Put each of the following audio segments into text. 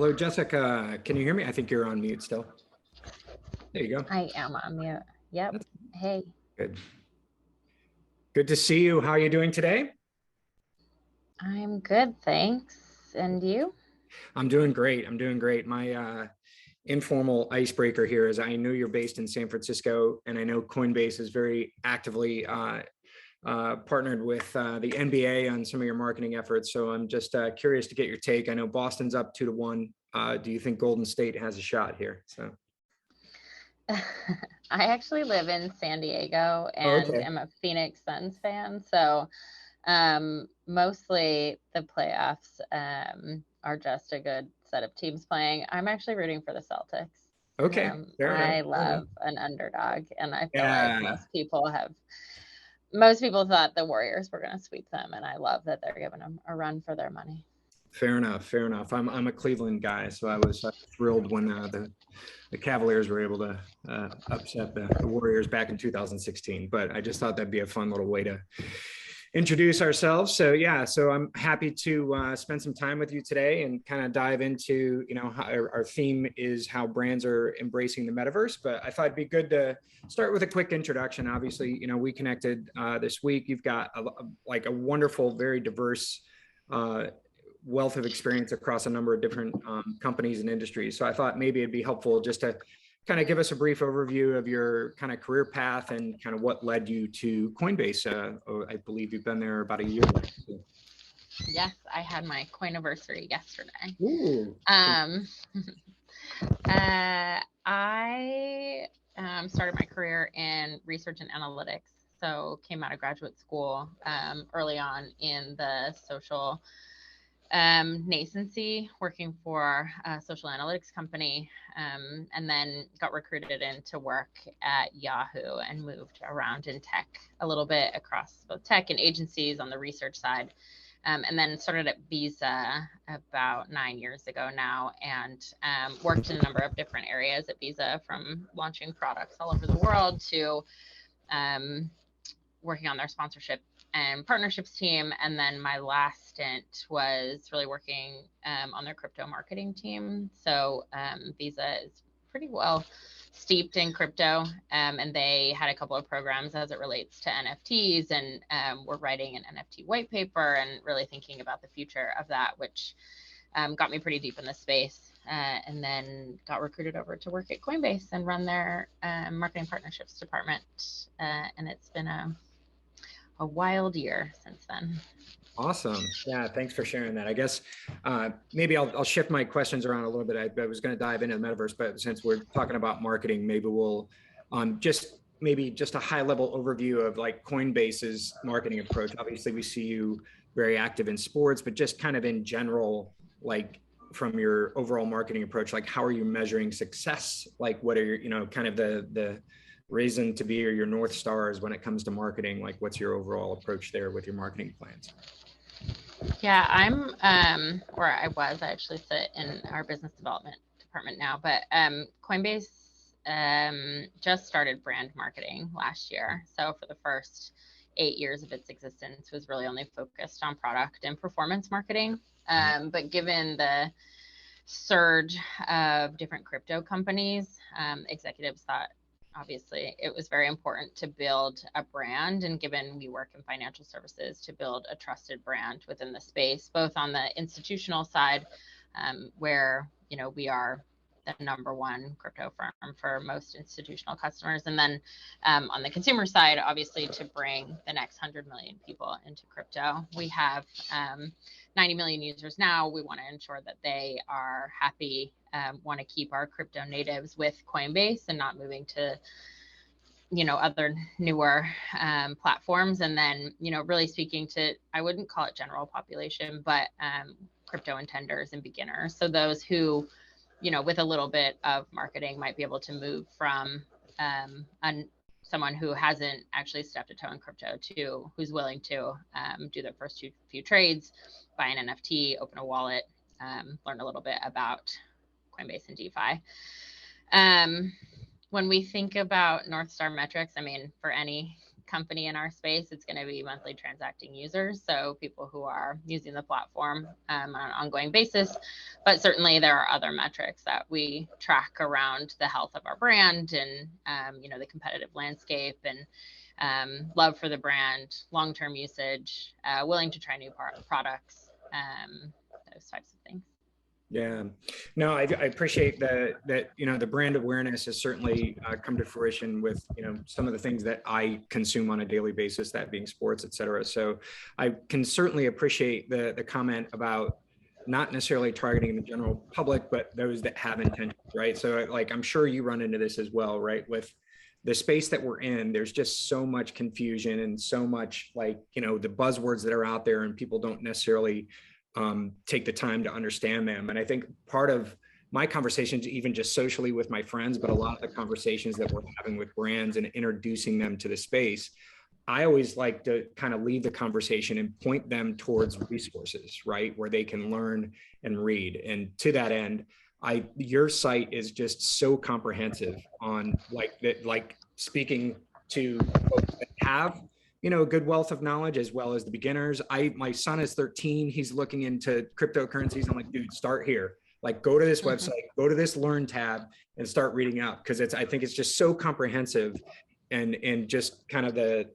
Hello, Jessica. Can you hear me? I think you're on mute still. There you go. I am on mute. Yep. That's Hey. good. Good to see you. How are you doing today? I'm good, thanks. And you? I'm doing great. I'm doing great. My informal icebreaker here is I know you're based in San Francisco, and I know Coinbase is very actively partnered with the NBA on some of your marketing efforts. So I'm just curious to get your take. I know Boston's up 2-1. Do you think Golden State has a shot here? So. I actually live in San Diego and Okay. am a Phoenix Suns fan. So mostly the playoffs are just a good set of teams playing. I'm actually rooting for the Celtics. Okay. Fair enough. I Fair enough. love an underdog, and I feel like Yeah. most people thought the Warriors were going to sweep them, and I love that they're giving them a run for their money. Fair enough. Fair enough. I'm a Cleveland guy, so I was thrilled when the Cavaliers were able to upset the Warriors back in 2016. But I just thought that'd be a fun little way to introduce ourselves. So yeah, so I'm happy to spend some time with you today and kind of dive into, how our theme is how brands are embracing the metaverse. But I thought it'd be good to start with a quick introduction. Obviously, we connected this week. You've got a wonderful, very diverse wealth of experience across a number of different companies and industries. So I thought maybe it'd be helpful just to kind of give us a brief overview of your kind of career path and kind of what led you to Coinbase. I believe you've been there about a year now. Yes, I had my Coiniversary yesterday. Ooh. I started my career in research and analytics. So came out of graduate school early on in the social nascency, working for a social analytics company, and then got recruited into work at Yahoo and moved around in tech a little bit across both tech and agencies on the research side. And then started at Visa about 9 years ago now, and worked in a number of different areas at Visa, from launching products all over the world to working on their sponsorship and partnerships team. And then my last stint was really working on their crypto marketing team. So Visa is pretty well steeped in crypto, and they had a couple of programs as it relates to NFTs, and we're writing an NFT white paper and really thinking about the future of that, which got me pretty deep in the space, and then got recruited over to work at Coinbase and run their marketing partnerships department, and it's been a wild year since then. Awesome. Yeah, thanks for sharing that. I guess maybe I'll shift my questions around a little bit. I was going to dive into the metaverse, but since we're talking about marketing, maybe we'll just a high level overview of like Coinbase's marketing approach. Obviously, we see you very active in sports, but just kind of in general, like from your overall marketing approach, like how are you measuring success? Like what are your, kind of the reason to be or your North Stars when it comes to marketing? Like what's your overall approach there with your marketing plans? Yeah, I actually sit in our business development department now, but Coinbase just started brand marketing last year. So for the first 8 years of its existence was really only focused on product and performance marketing. But given the surge of different crypto companies, executives thought obviously it was very important to build a brand, and given we work in financial services, to build a trusted brand within the space, both on the institutional side, where we are the number one crypto firm for most institutional customers, and then on the consumer side, obviously, to bring the next 100 million people into crypto. We have 90 million users now. We want to ensure that they are happy, want to keep our crypto natives with Coinbase and not moving to other newer platforms. And then really speaking to, I wouldn't call it general population, but crypto intenders and beginners. So those who with a little bit of marketing might be able to move from someone who hasn't actually stepped a toe in crypto to who's willing to do their first few trades, buy an NFT, open a wallet, learn a little bit about Coinbase and DeFi. When we think about North Star metrics, I mean, for any company in our space, it's going to be monthly transacting users. So people who are using the platform on an ongoing basis. But certainly there are other metrics that we track around the health of our brand and, the competitive landscape and love for the brand, long-term usage, willing to try new products, those types of things. Yeah, no, I appreciate that, the brand awareness has certainly come to fruition with, some of the things that I consume on a daily basis, that being sports, et cetera. So I can certainly appreciate the comment about not necessarily targeting the general public, but those that have intentions, right? So like, I'm sure you run into this as well, right? With the space that we're in, there's just so much confusion and so much like, the buzzwords that are out there and people don't necessarily take the time to understand them. And I think part of my conversations, even just socially with my friends, but a lot of the conversations that we're having with brands and introducing them to the space, I always like to kind of lead the conversation and point them towards resources, right? Where they can learn and read. And to that end, your site is just so comprehensive on like speaking to folks that have a good wealth of knowledge as well as the beginners. My son is 13. He's looking into cryptocurrencies. I'm like, dude, start here. Like, go to this website, go to this learn tab and start reading up. Cause I think it's just so comprehensive and just kind of the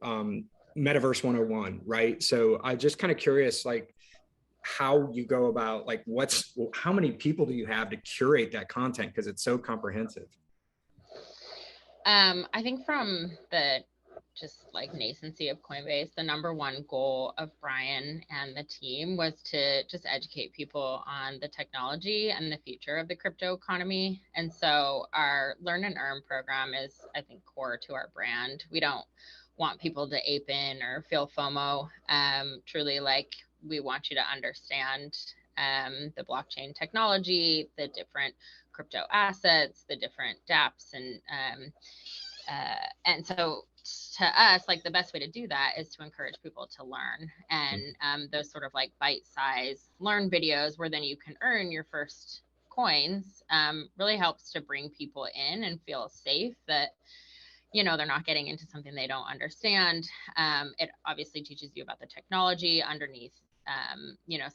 Metaverse 101, right? So I'm just kind of curious, like how you go about like, how many people do you have to curate that content? Cause it's so comprehensive. I think from the just like nascency of Coinbase, the number one goal of Brian and the team was to just educate people on the technology and the future of the crypto economy. And so our Learn and Earn program is, I think, core to our brand. We don't want people to ape in or feel FOMO. Truly, like, we want you to understand the blockchain technology, the different crypto assets, the different dApps, and so to us, like, the best way to do that is to encourage people to learn, and those sort of like bite-sized learn videos where then you can earn your first coins really helps to bring people in and feel safe that they're not getting into something they don't understand. It obviously teaches you about the technology underneath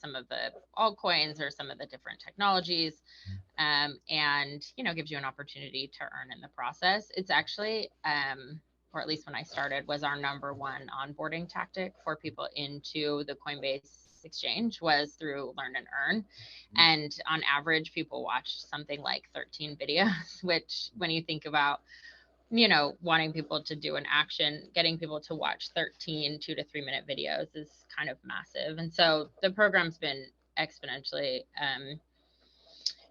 some of the altcoins or some of the different technologies, and gives you an opportunity to earn in the process. It's actually or at least when I started, was our number one onboarding tactic for people into the Coinbase exchange was through Learn and Earn. And on average, people watched something like 13 videos, which when you think about, wanting people to do an action, getting people to watch 13 2 to 3 minute videos is kind of massive. And so the program's been exponentially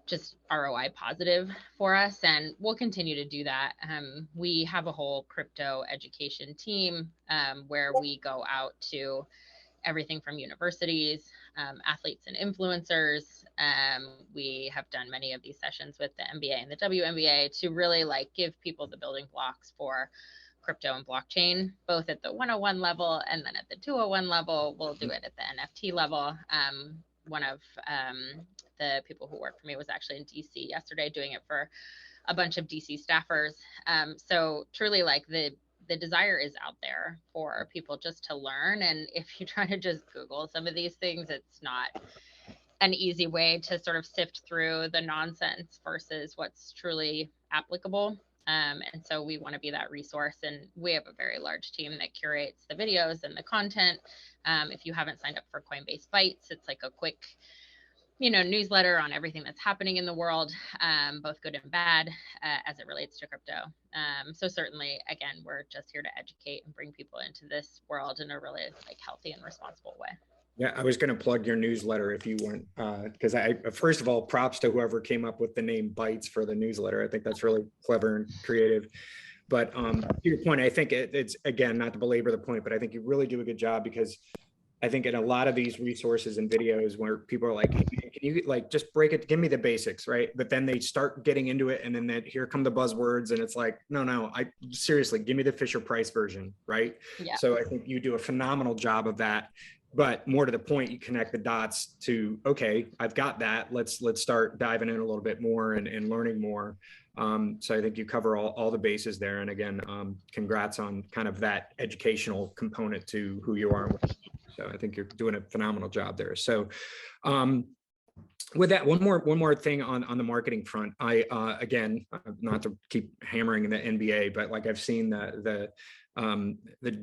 just ROI positive for us, and we'll continue to do that. We have a whole crypto education team where we go out to everything from universities, athletes and influencers. We have done many of these sessions with the NBA and the WNBA to really like give people the building blocks for crypto and blockchain, both at the 101 level and then at the 201 level. We'll do it at the NFT level. One of the people who work for me was actually in DC yesterday doing it for a bunch of DC staffers. So truly, like, the desire is out there for people just to learn. And if you try to just Google some of these things, it's not an easy way to sort of sift through the nonsense versus what's truly applicable. And so we want to be that resource, and we have a very large team that curates the videos and the content. If you haven't signed up for Coinbase Bites, it's like a quick, newsletter on everything that's happening in the world, both good and bad, as it relates to crypto. So certainly, again, we're just here to educate and bring people into this world in a really like healthy and responsible way. Yeah, I was going to plug your newsletter if you weren't, because first of all, props to whoever came up with the name Bites for the newsletter. I think that's really clever and creative. But to your point, I think it's, again, not to belabor the point, but I think you really do a good job, because I think in a lot of these resources and videos where people are like, hey, can you like just break it, give me the basics, right? But then they start getting into it, and then here come the buzzwords, and it's like, no, seriously, give me the Fisher Price version, right? Yeah. So I think you do a phenomenal job of that. But more to the point, you connect the dots to, okay, I've got that. Let's start diving in a little bit more and learning more. So I think you cover all the bases there. And again, congrats on kind of that educational component to who you are. So I think you're doing a phenomenal job there. So with that, one more thing on the marketing front. I again, not to keep hammering the NBA, but like I've seen the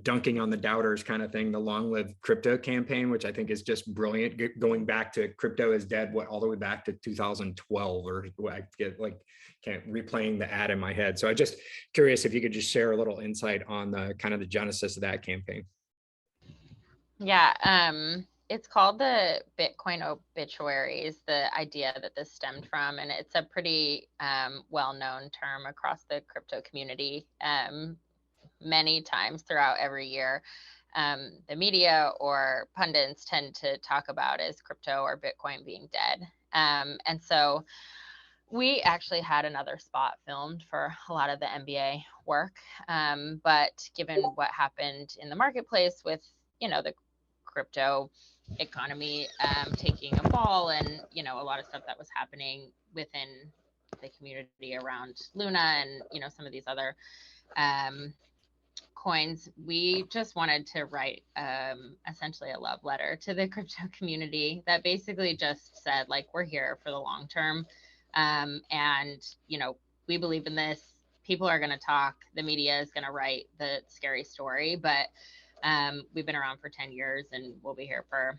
dunking on the doubters kind of thing, the long live crypto campaign, which I think is just brilliant. Going back to crypto is dead, all the way back to 2012, or I get like can't replaying the ad in my head. So I just curious if you could just share a little insight on the kind of the genesis of that campaign. Yeah, it's called the Bitcoin obituaries, the idea that this stemmed from, and it's a pretty well-known term across the crypto community. Many times throughout every year, the media or pundits tend to talk about as crypto or Bitcoin being dead. And so we actually had another spot filmed for a lot of the NBA work. But given what happened in the marketplace with, the crypto economy taking a fall, and a lot of stuff that was happening within the community around Luna and some of these other coins, we just wanted to write essentially a love letter to the crypto community that basically just said, like, we're here for the long term, and we believe in this. People are going to talk, the media is going to write the scary story, but we've been around for 10 years and we'll be here for,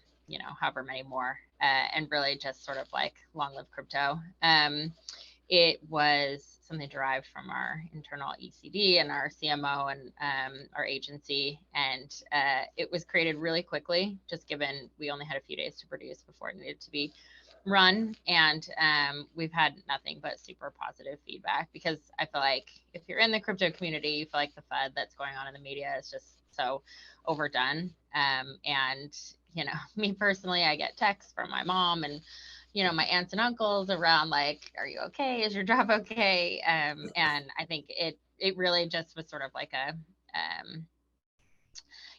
however many more, and really just sort of like long live crypto. It was something derived from our internal ECD and our CMO and our agency. And it was created really quickly, just given we only had a few days to produce before it needed to be run. And we've had nothing but super positive feedback, because I feel like if you're in the crypto community, you feel like the FUD that's going on in the media is just so overdone. And, me personally, I get texts from my mom and, my aunts and uncles around, like, are you okay? Is your job okay? And I think it really just was sort of like a,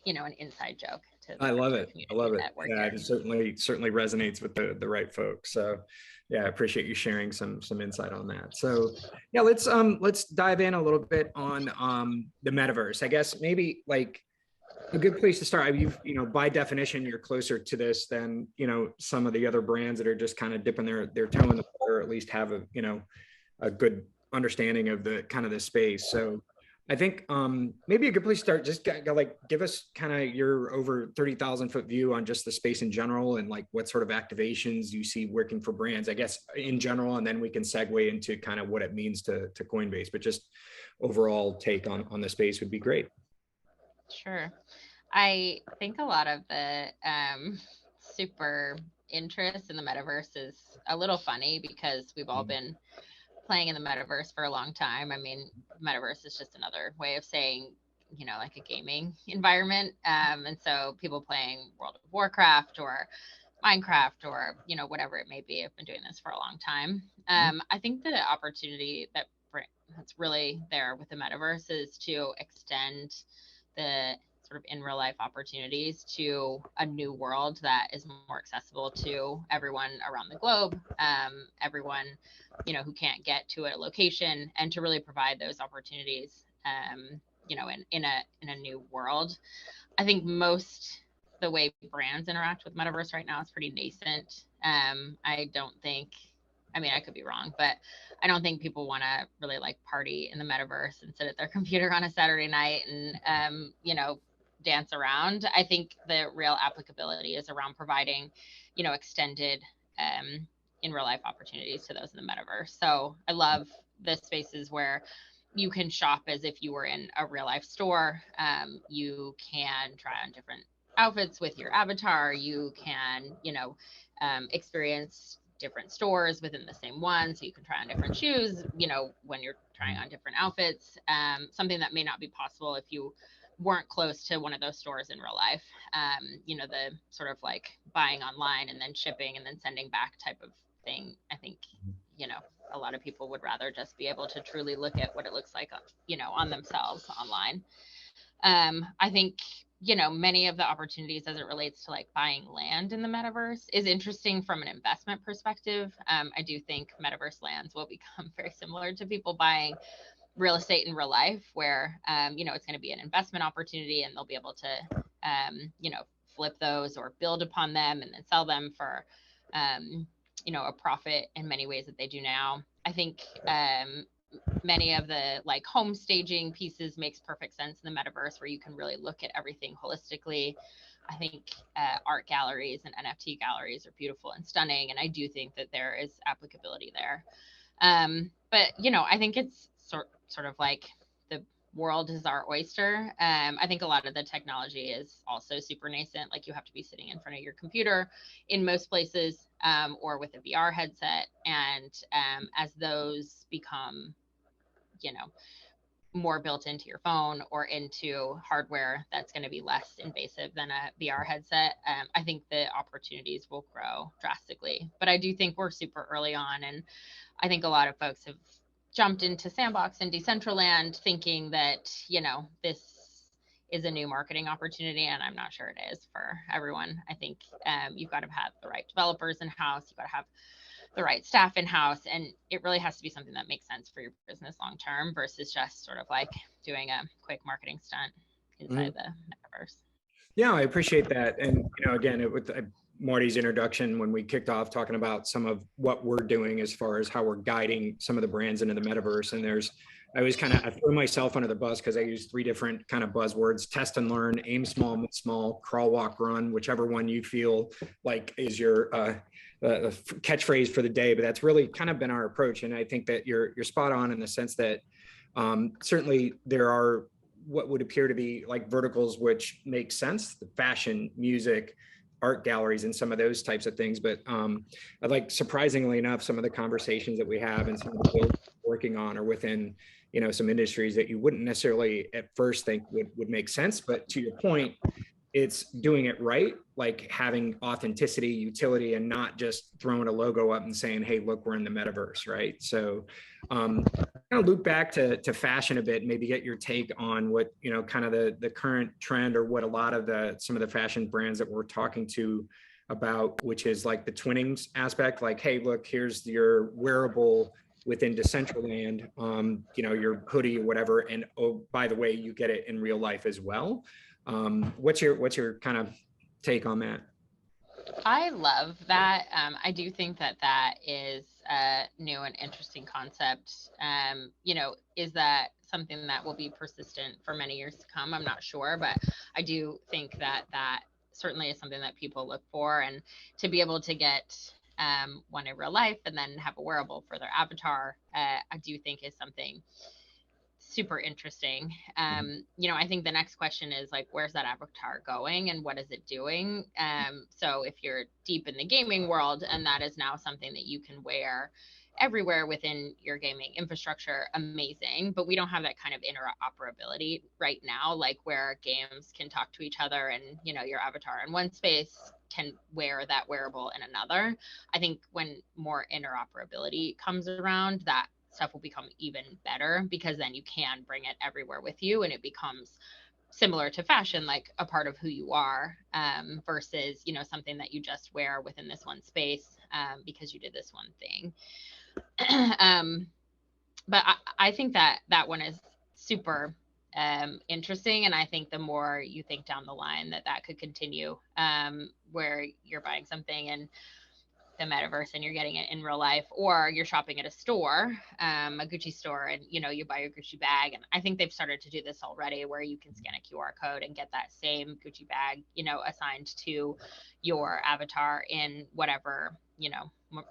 an inside joke to the I love it. community. I love it. Yeah, here. it certainly resonates with the right folks. So yeah, I appreciate you sharing some insight on that. So yeah, let's dive in a little bit on the metaverse. I guess maybe like a good place to start. You've, by definition, you're closer to this than, some of the other brands that are just kind of dipping their toe in the water, or at least have a good understanding of the kind of the space. So I think maybe a good place to start, just give us kind of your over 30,000 foot view on just the space in general, and like what sort of activations you see working for brands, I guess, in general, and then we can segue into kind of what it means to Coinbase, but just overall take on the space would be great. Sure. I think a lot of the super interest in the metaverse is a little funny, because we've all been playing in the metaverse for a long time. I mean, metaverse is just another way of saying, like a gaming environment. And so people playing World of Warcraft or Minecraft or, whatever it may be, have been doing this for a long time. I think the opportunity that's really there with the metaverse is to extend the sort of in real life opportunities to a new world that is more accessible to everyone around the globe, everyone, who can't get to a location, and to really provide those opportunities, in a new world. I think the way brands interact with metaverse right now is pretty nascent. I could be wrong, but I don't think people want to really like party in the metaverse and sit at their computer on a Saturday night and, dance around. I think the real applicability is around providing, extended in real life opportunities to those in the metaverse. So I love the spaces where you can shop as if you were in a real life store. You can try on different outfits with your avatar. You can, experience different stores within the same one. So you can try on different shoes, when you're trying on different outfits, something that may not be possible if you weren't close to one of those stores in real life. The sort of like buying online and then shipping and then sending back type of thing. I think, a lot of people would rather just be able to truly look at what it looks like, on themselves online. I think many of the opportunities as it relates to like buying land in the metaverse is interesting from an investment perspective. I do think metaverse lands will become very similar to people buying real estate in real life, where it's going to be an investment opportunity, and they'll be able to flip those or build upon them and then sell them for a profit in many ways that they do now. I think many of the like home staging pieces makes perfect sense in the metaverse, where you can really look at everything holistically. I think art galleries and NFT galleries are beautiful and stunning, and I do think that there is applicability there. But I think it's sort of like the world is our oyster. I think a lot of the technology is also super nascent. Like, you have to be sitting in front of your computer in most places, or with a VR headset. And as those become, more built into your phone or into hardware that's going to be less invasive than a VR headset, I think the opportunities will grow drastically. But I do think we're super early on, and I think a lot of folks have jumped into Sandbox and Decentraland thinking that, this is a new marketing opportunity, and I'm not sure it is for everyone. I think you've got to have the right developers in house. You've got to have the right staff in house, and it really has to be something that makes sense for your business long term, versus just sort of like doing a quick marketing stunt inside the metaverse. Yeah, I appreciate that. And again, with Marty's introduction, when we kicked off talking about some of what we're doing as far as how we're guiding some of the brands into the metaverse, and I always I threw myself under the bus because I use 3 different kind of buzzwords: test and learn, aim small, move small, crawl, walk, run, whichever one you feel like is your catchphrase for the day. But that's really kind of been our approach. And I think that you're spot on in the sense that certainly there are what would appear to be like verticals which make sense: the fashion, music, art galleries, and some of those types of things. But I like, surprisingly enough, some of the conversations that we have and some of the builds we're working on are within some industries that you wouldn't necessarily at first think would make sense. But to your point, it's doing it right, like having authenticity, utility, and not just throwing a logo up and saying, hey, look, we're in the metaverse, right? So kind of loop back to fashion a bit, and maybe get your take on what, kind of the current trend, or what a lot of some of the fashion brands that we're talking to about, which is like the twinnings aspect. Like, hey, look, here's your wearable within Decentraland, your hoodie or whatever. And oh, by the way, you get it in real life as well. What's your kind of take on that? I love that. I do think that is a new and interesting concept. Is that something that will be persistent for many years to come? I'm not sure, but I do think that certainly is something that people look for, and to be able to get one in real life and then have a wearable for their avatar, I do think is something super interesting. I think the next question is like, where's that avatar going and what is it doing? So if you're deep in the gaming world and that is now something that you can wear everywhere within your gaming infrastructure, amazing. But we don't have that kind of interoperability right now, like where games can talk to each other and, your avatar in one space can wear that wearable in another. I think when more interoperability comes around, that stuff will become even better, because then you can bring it everywhere with you, and it becomes similar to fashion, like a part of who you are, versus, something that you just wear within this one space because you did this one thing. But I think that one is super interesting. And I think the more you think down the line that could continue, where you're buying something in the metaverse and you're getting it in real life, or you're shopping at a store, a Gucci store, and you buy your Gucci bag. And I think they've started to do this already, where you can scan a QR code and get that same Gucci bag, assigned to your avatar in whatever,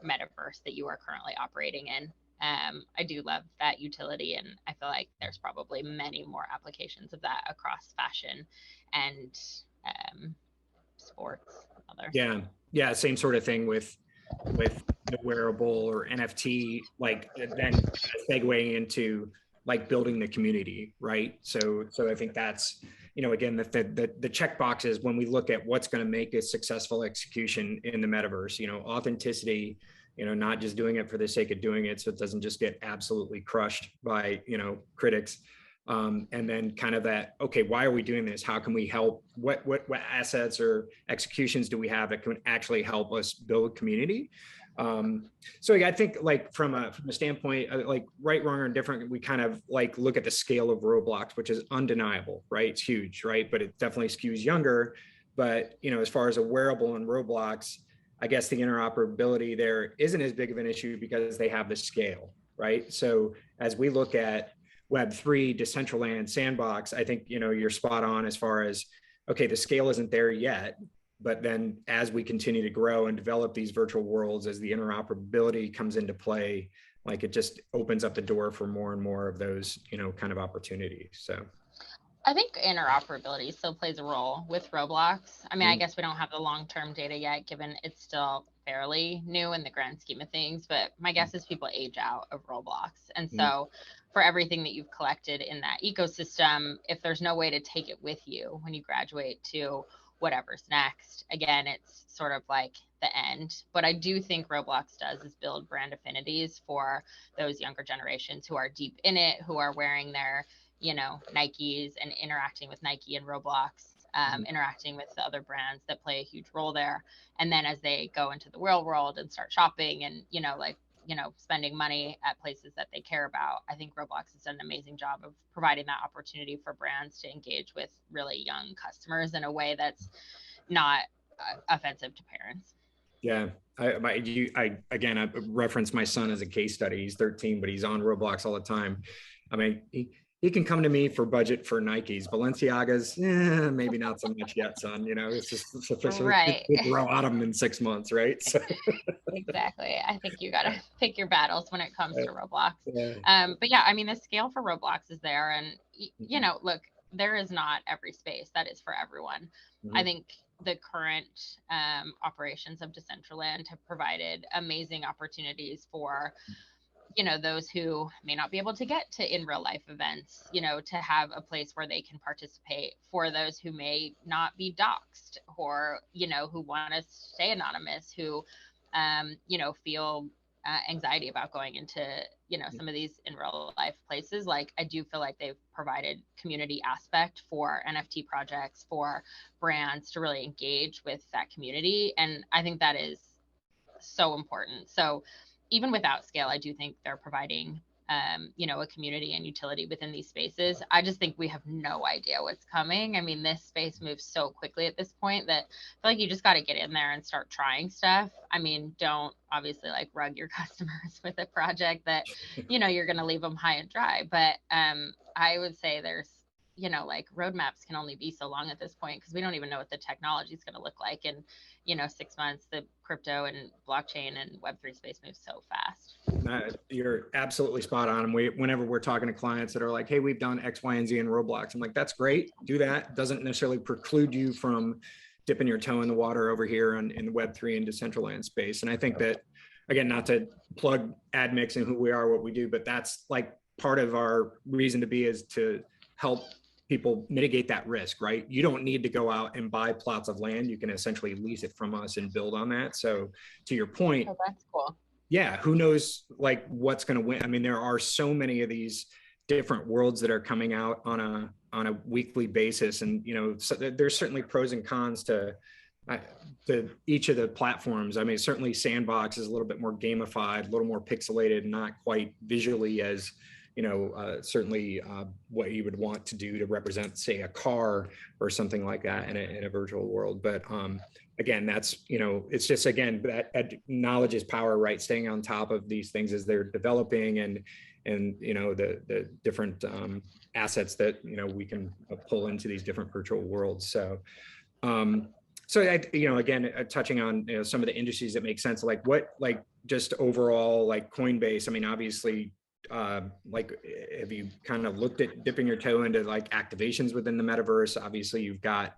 metaverse that you are currently operating in. I do love that utility, and I feel like there's probably many more applications of that across fashion and sports. Yeah, same sort of thing with the wearable or NFT, like then segueing into like building the community, right? So I think that's, again, the check boxes when we look at what's going to make a successful execution in the metaverse, authenticity, not just doing it for the sake of doing it, so it doesn't just get absolutely crushed by, critics. And then kind of that, okay, why are we doing this? How can we help? What assets or executions do we have that can actually help us build community? So I think like from a standpoint, like right, wrong, or indifferent, we kind of like look at the scale of Roblox, which is undeniable, right? It's huge, right? But it definitely skews younger. But, you know, as far as a wearable in Roblox, I guess the interoperability there isn't as big of an issue because they have the scale, right? So as we look at Web3, Decentraland, Sandbox, I think, you know, you're spot on as far as, okay, the scale isn't there yet, but then as we continue to grow and develop these virtual worlds, as the interoperability comes into play, like it just opens up the door for more and more of those, you know, kind of opportunities. So I think interoperability still plays a role with Roblox. I mean, I guess we don't have the long-term data yet, given it's still fairly new in the grand scheme of things, but my guess is people age out of Roblox. And so for everything that you've collected in that ecosystem, if there's no way to take it with you when you graduate to whatever's next, again, it's sort of like the end. What I do think Roblox does is build brand affinities for those younger generations who are deep in it, who are wearing their, you know, Nikes and interacting with Nike and Roblox, interacting with the other brands that play a huge role there. And then as they go into the real world and start shopping and, you know, like, you know, spending money at places that they care about, I think Roblox has done an amazing job of providing that opportunity for brands to engage with really young customers in a way that's not offensive to parents. yeah, I again, I reference my son as a case study. He's 13, but he's on Roblox all the time. I mean, he can come to me for budget for Nikes, Balenciagas, maybe not so much yet, son. You know, it's just sufficiently Right. grow out of them in 6 months, right? So Exactly. I think you got to pick your battles when it comes to Roblox. yeah. But yeah, I mean, the scale for Roblox is there. And, you know, look, there is not every space that is for everyone. I think the current operations of Decentraland have provided amazing opportunities for, you know, those who may not be able to get to in real life events, you know, to have a place where they can participate, for those who may not be doxxed, or, you know, who want to stay anonymous, who, you know, feel anxiety about going into, you know, some of these in real life places. Like, I do feel like they've provided community aspect for NFT projects, for brands to really engage with that community. And I think that is so important. So even without scale, I do think they're providing, you know, a community and utility within these spaces. I just think we have no idea what's coming. I mean, this space moves so quickly at this point that I feel like you just got to get in there and start trying stuff. I mean, don't obviously like rug your customers with a project that, you know, you're going to leave them high and dry. But I would say there's, you know, like roadmaps can only be so long at this point, because we don't even know what the technology is going to look like in, you know, 6 months. The crypto and blockchain and Web3 space moves so fast. You're absolutely spot on. Whenever we're talking to clients that are like, hey, we've done X, Y, and Z in Roblox, I'm like, that's great. Do that. Doesn't necessarily preclude you from dipping your toe in the water over here in the Web3 and Decentraland space. And I think that, again, not to plug Admix and who we are, what we do, but that's like part of our reason to be, is to help people mitigate that risk, right? You don't need to go out and buy plots of land. You can essentially lease it from us and build on that. So to your point, Oh, that's cool. yeah, who knows like what's going to win? I mean, there are so many of these different worlds that are coming out on a weekly basis, and you know, so there's certainly pros and cons to each of the platforms. I mean, certainly Sandbox is a little bit more gamified, a little more pixelated, not quite visually as, you know, certainly what you would want to do to represent, say, a car or something like that in a virtual world. But again, that's, you know, it's just, again, that knowledge is power, right? Staying on top of these things as they're developing, and you know, the different assets that, you know, we can pull into these different virtual worlds. So you know, again, touching on, you know, some of the industries that make sense, like what, like just overall, like Coinbase. I mean, obviously, like, have you kind of looked at dipping your toe into like activations within the metaverse? Obviously, you've got,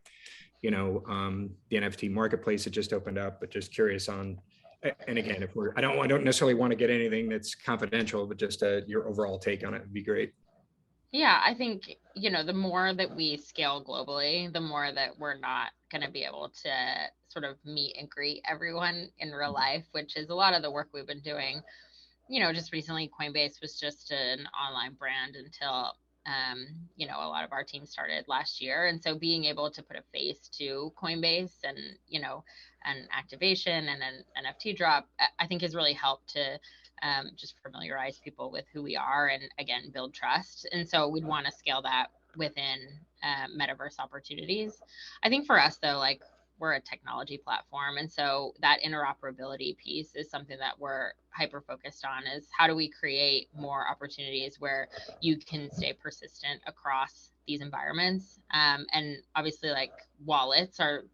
you know, the NFT marketplace that just opened up, but just curious on, and again, if I don't necessarily want to get anything that's confidential, but just your overall take on it would be great. Yeah, I think, you know, the more that we scale globally, the more that we're not going to be able to sort of meet and greet everyone in real life, which is a lot of the work we've been doing. You know, just recently, Coinbase was just an online brand until you know, a lot of our team started last year. And so being able to put a face to Coinbase and, you know, an activation and an NFT drop, I think has really helped to just familiarize people with who we are and, again, build trust. And so we'd want to scale that within metaverse opportunities. I think for us, though, like, we're a technology platform. And so that interoperability piece is something that we're hyper focused on, is how do we create more opportunities where you can stay persistent across these environments. And obviously, like, wallets are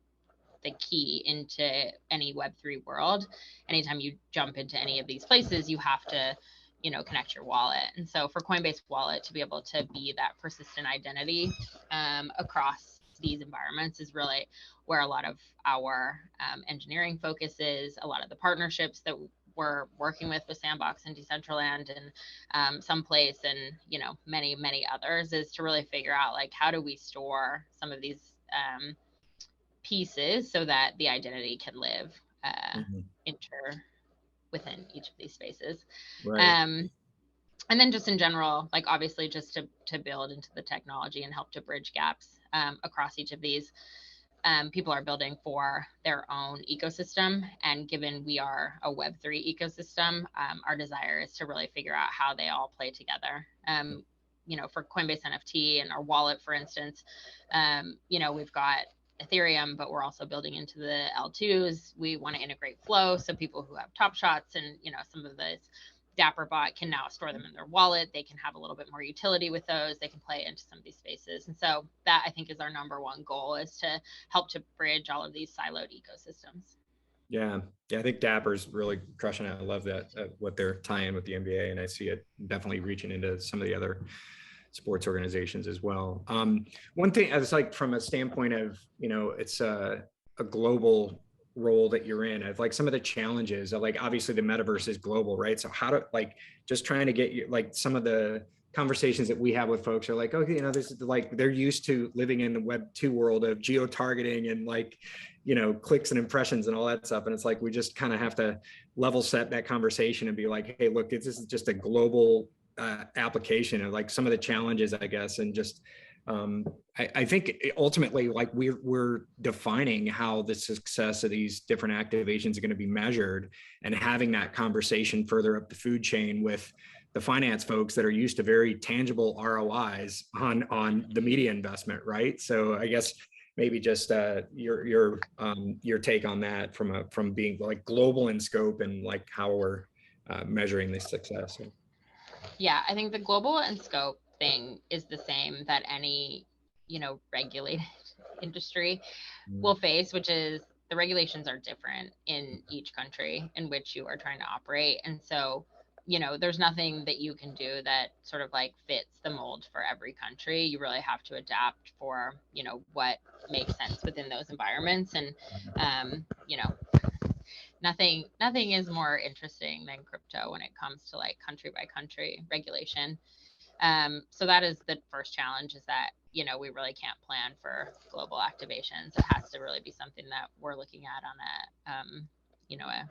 the key into any Web3 world. Anytime you jump into any of these places, you have to, you know, connect your wallet. And so for Coinbase Wallet to be able to be that persistent identity across these environments is really where a lot of our engineering focus is. A lot of the partnerships that we're working with Sandbox and Decentraland and Someplace and, you know, many, many others, is to really figure out, like, how do we store some of these pieces so that the identity can live within each of these spaces. Right. And then just in general, like, obviously just to build into the technology and help to bridge gaps across each of these. People are building for their own ecosystem. And given we are a Web3 ecosystem, our desire is to really figure out how they all play together. You know, for Coinbase NFT and our wallet, for instance, you know, we've got Ethereum, but we're also building into the L2s. We want to integrate Flow, so people who have Top Shots and, you know, some of those Dapperbot can now store them in their wallet. They can have a little bit more utility with those. They can play into some of these spaces. And so that, I think, is our number one goal, is to help to bridge all of these siloed ecosystems. Yeah. Yeah. I think Dapper's really crushing it. I love that, what they're tying with the NBA. And I see it definitely reaching into some of the other sports organizations as well. One thing, it's like, from a standpoint of, you know, it's a global role that you're in, of like some of the challenges of, like, obviously the metaverse is global, right? So how to, like, just trying to get you, like, some of the conversations that we have with folks are like, okay, you know, this is like, they're used to living in the Web2 world of geo-targeting and, like, you know, clicks and impressions and all that stuff. And it's like, we just kind of have to level set that conversation and be like, hey, look, this is just a global application of, like, some of the challenges, I guess. And just, I think ultimately, like, we're defining how the success of these different activations are going to be measured, and having that conversation further up the food chain with the finance folks that are used to very tangible ROIs on the media investment, right? So I guess maybe just your take on that from being, like, global in scope, and, like, how we're measuring this success. Yeah, I think the global and scope thing is the same that any, you know, regulated industry will face, which is the regulations are different in each country in which you are trying to operate. And so, you know, there's nothing that you can do that sort of, like, fits the mold for every country. You really have to adapt for, you know, what makes sense within those environments. And, you know, nothing is more interesting than crypto when it comes to, like, country by country regulation. So that is the first challenge, is that, you know, we really can't plan for global activations. It has to really be something that we're looking at on a, you know, a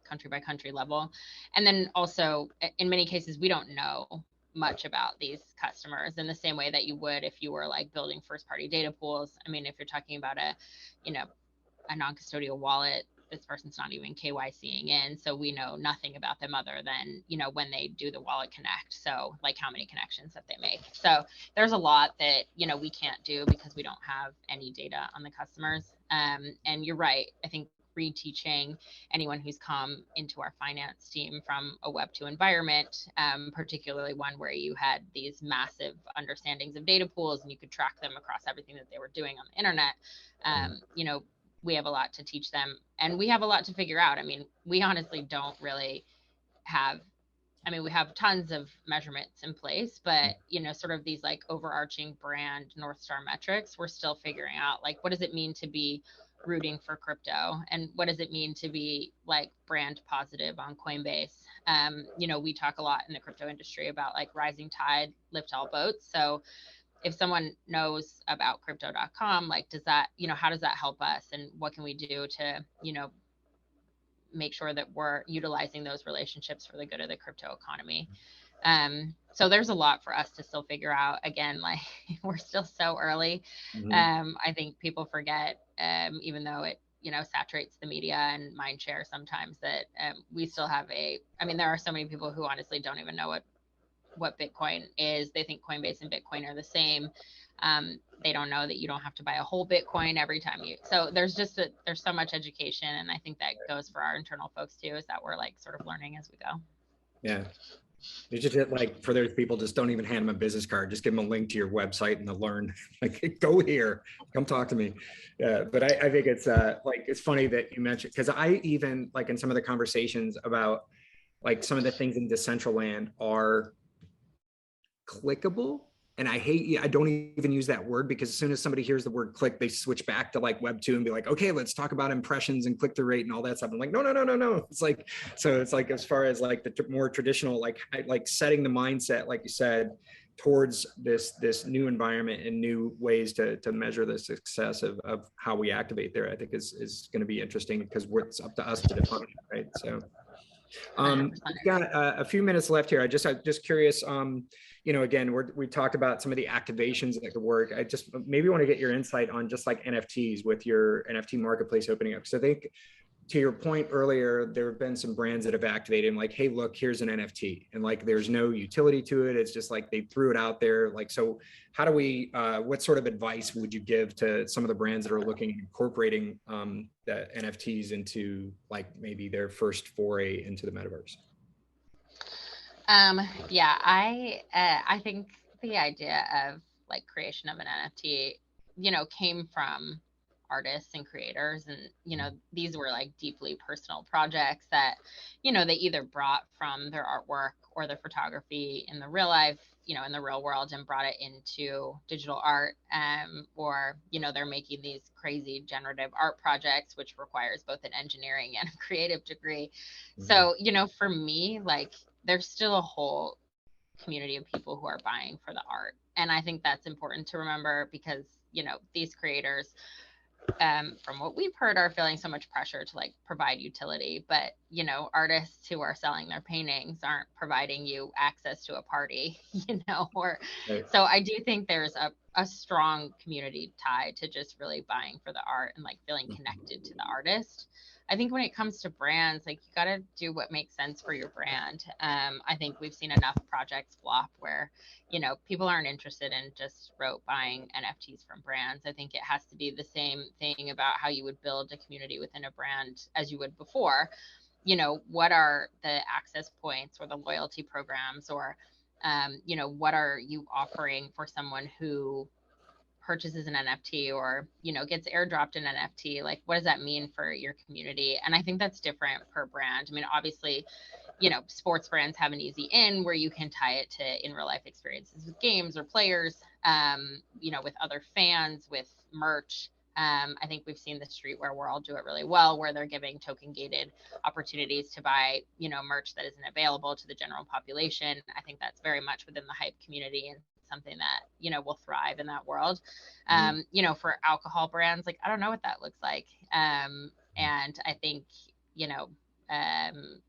country by country level. And then also, in many cases, we don't know much about these customers in the same way that you would if you were, like, building first party data pools. I mean, if you're talking about a, you know, a non-custodial wallet, this person's not even KYCing in, so we know nothing about them other than, you know, when they do the wallet connect. So, like, how many connections that they make. So there's a lot that, you know, we can't do because we don't have any data on the customers. And you're right. I think reteaching anyone who's come into our finance team from a Web2 environment, particularly one where you had these massive understandings of data pools and you could track them across everything that they were doing on the internet, you know, we have a lot to teach them, and we have a lot to figure out. I mean, we honestly don't really have, I mean, we have tons of measurements in place, but, you know, sort of these, like, overarching brand North Star metrics, we're still figuring out, like, what does it mean to be rooting for crypto? And what does it mean to be, like, brand positive on Coinbase? You know, we talk a lot in the crypto industry about, like, rising tide lift all boats. So if someone knows about crypto.com, like, does that, you know, how does that help us? And what can we do to, you know, make sure that we're utilizing those relationships for the good of the crypto economy? So there's a lot for us to still figure out. Again, like we're still so early. I think people forget, even though it, saturates the media and mind share sometimes, that we still have there are so many people who honestly don't even know what Bitcoin is. They think Coinbase and Bitcoin are the same. They don't know that you don't have to buy a whole Bitcoin every time so there's so much education. And I think that goes for our internal folks too, is that we're like sort of learning as we go. Yeah. It's just like, for those people, just don't even hand them a business card. Just give them a link to your website and they'll learn. Like, go here, come talk to me. Yeah, but I think it's like, it's funny that you mentioned, because I even like in some of the conversations about like some of the things in Decentraland are clickable. And I don't even use that word, because as soon as somebody hears the word click, they switch back to like Web 2 and be like, okay, let's talk about impressions and click through rate and all that stuff. I'm like, no. It's like, so it's like, as far as like the more traditional, like setting the mindset, like you said, towards this new environment and new ways to measure the success of how we activate there, I think is going to be interesting, because it's up to us to define it, right? So we've got a few minutes left here. I'm just curious, again, we talked about some of the activations that could work. I just maybe want to get your insight on just like NFTs with your NFT marketplace opening up. So I think, to your point earlier, there have been some brands that have activated and like, hey, look, here's an NFT, and like there's no utility to it. It's just like they threw it out there. Like, so how do we what sort of advice would you give to some of the brands that are looking at incorporating the NFTs into like maybe their first foray into the metaverse? Yeah, I think the idea of like creation of an NFT, came from artists and creators, and these were like deeply personal projects that they either brought from their artwork or their photography in the real life, in the real world, and brought it into digital art, or they're making these crazy generative art projects, which requires both an engineering and a creative degree. So for me, like, there's still a whole community of people who are buying for the art, and I think that's important to remember, because these creators, from what we've heard, are feeling so much pressure to like provide utility, but artists who are selling their paintings aren't providing you access to a party, or Right. so I do think there's a strong community tie to just really buying for the art and like feeling connected to the artist. I think when it comes to brands, like, you got to do what makes sense for your brand. I think we've seen enough projects flop where people aren't interested in just rote buying NFTs from brands. I think it has to be the same thing about how you would build a community within a brand as you would before. What are the access points or the loyalty programs, or what are you offering for someone who purchases an NFT, or gets airdropped an NFT? Like, what does that mean for your community? And I think that's different per brand. I mean, obviously, sports brands have an easy in where you can tie it to in real life experiences with games or players, with other fans, with merch. I think we've seen the streetwear world do it really well, where they're giving token gated opportunities to buy, merch that isn't available to the general population. I think that's very much within the hype community and something that, will thrive in that world. For alcohol brands, like, I don't know what that looks like. And I think,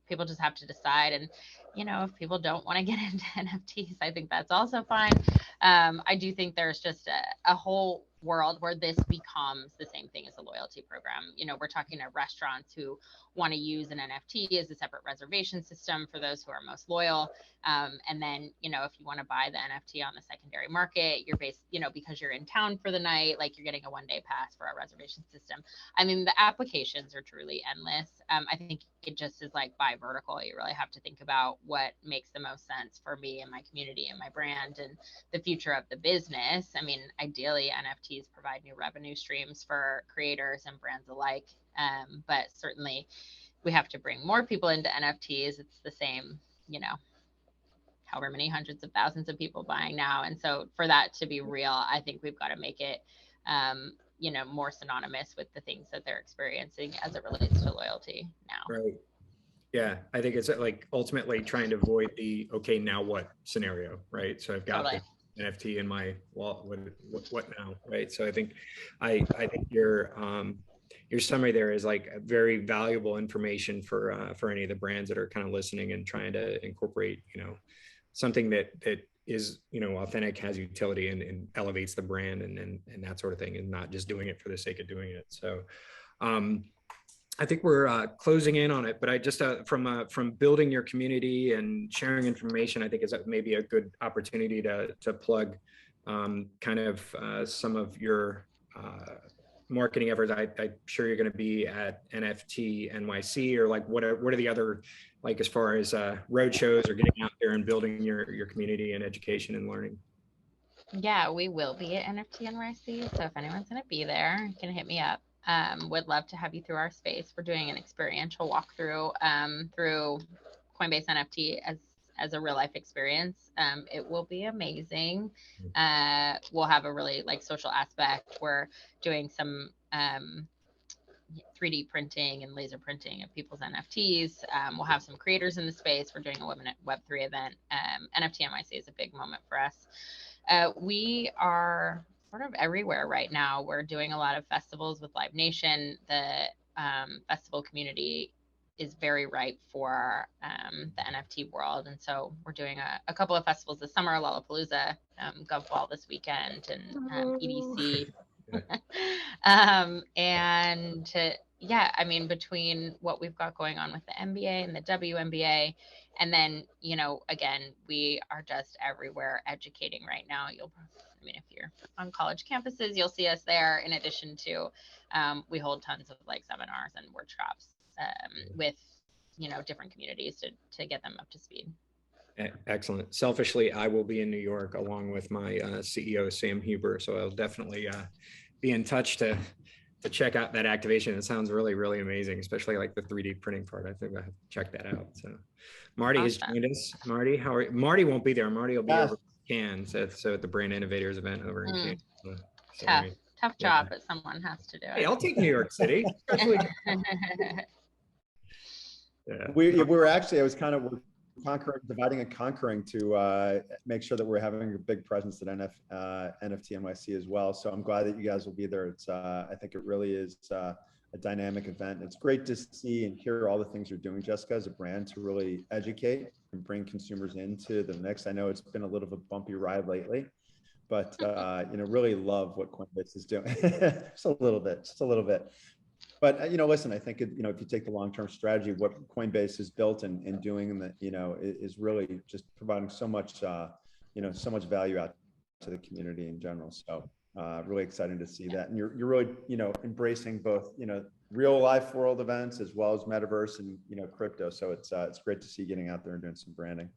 people just have to decide. And, if people don't want to get into NFTs, I think that's also fine. I do think there's just a whole world where this becomes the same thing as a loyalty program. We're talking to restaurants who want to use an NFT as a separate reservation system for those who are most loyal. And then, if you want to buy the NFT on the secondary market, you're based, because you're in town for the night, like, you're getting a 1-day pass for a reservation system. I mean, the applications are truly endless. I think it just is like by vertical. You really have to think about what makes the most sense for me and my community and my brand and the future of the business. I mean, ideally, NFTs provide new revenue streams for creators and brands alike. But certainly we have to bring more people into NFTs. It's the same, however many hundreds of thousands of people buying now. And so for that to be real, I think we've got to make it, more synonymous with the things that they're experiencing as it relates to loyalty now. Right. Yeah, I think it's like ultimately trying to avoid the okay, now what scenario, right? So I've got Totally. the NFT in my wallet. What now, right? So I think your summary there is like very valuable information for any of the brands that are kind of listening and trying to incorporate something that is, you know, authentic, has utility, and elevates the brand, and that sort of thing, and not just doing it for the sake of doing it. So I think we're closing in on it, but I just from building your community and sharing information, I think is maybe a good opportunity to plug kind of some of your marketing efforts. I'm sure you're going to be at NFT NYC, or like what are the other, like, as far as road shows or getting out there and building your community and education and learning. Yeah, we will be at NFT NYC. So if anyone's going to be there, you can hit me up. Would love to have you through our space. We're doing an experiential walkthrough through Coinbase NFT as a real life experience. It will be amazing. We'll have a really like social aspect. We're doing some 3D printing and laser printing of people's NFTs. We'll have some creators in the space. We're doing a Web3 event. NFT NYC is a big moment for us. We are sort of everywhere right now. We're doing a lot of festivals with Live Nation. The festival community is very ripe for the NFT world. And so we're doing a couple of festivals this summer, Lollapalooza, GovBall this weekend, and EDC. Yeah, I mean, between what we've got going on with the NBA and the WNBA, and then, you know, again, we are just everywhere educating right now. I mean, if you're on college campuses, you'll see us there. In addition to, we hold tons of like seminars and workshops with, you know, different communities to get them up to speed. Excellent. Selfishly, I will be in New York along with my CEO, Sam Huber. So I'll definitely be in touch to check out that activation. It sounds really, really amazing, especially like the 3D printing part. I think I have to check that out. So Marty has joined us. Marty, how are you? Marty won't be there. Marty will be over in Cannes. So at the Brand Innovators event over in Cannes. So, tough job, but someone has to do it. Hey, I'll take New York City. We're actually, I was kind of dividing and conquering to make sure that we're having a big presence at NFT NYC as well. So I'm glad that you guys will be there. It's I think it really is a dynamic event. It's great to see and hear all the things you're doing, Jessica, as a brand, to really educate and bring consumers into the mix. I know it's been a little bit bumpy ride lately, but you know, really love what Coinbase is doing. just a little bit. But, you know, listen, I think, you know, if you take the long-term strategy, what Coinbase has built and doing, and that, you know, is really just providing so much, you know, so much value out to the community in general. So really exciting to see that. And you're really, you know, embracing both, you know, real life world events as well as metaverse and, you know, crypto. So it's great to see you getting out there and doing some branding.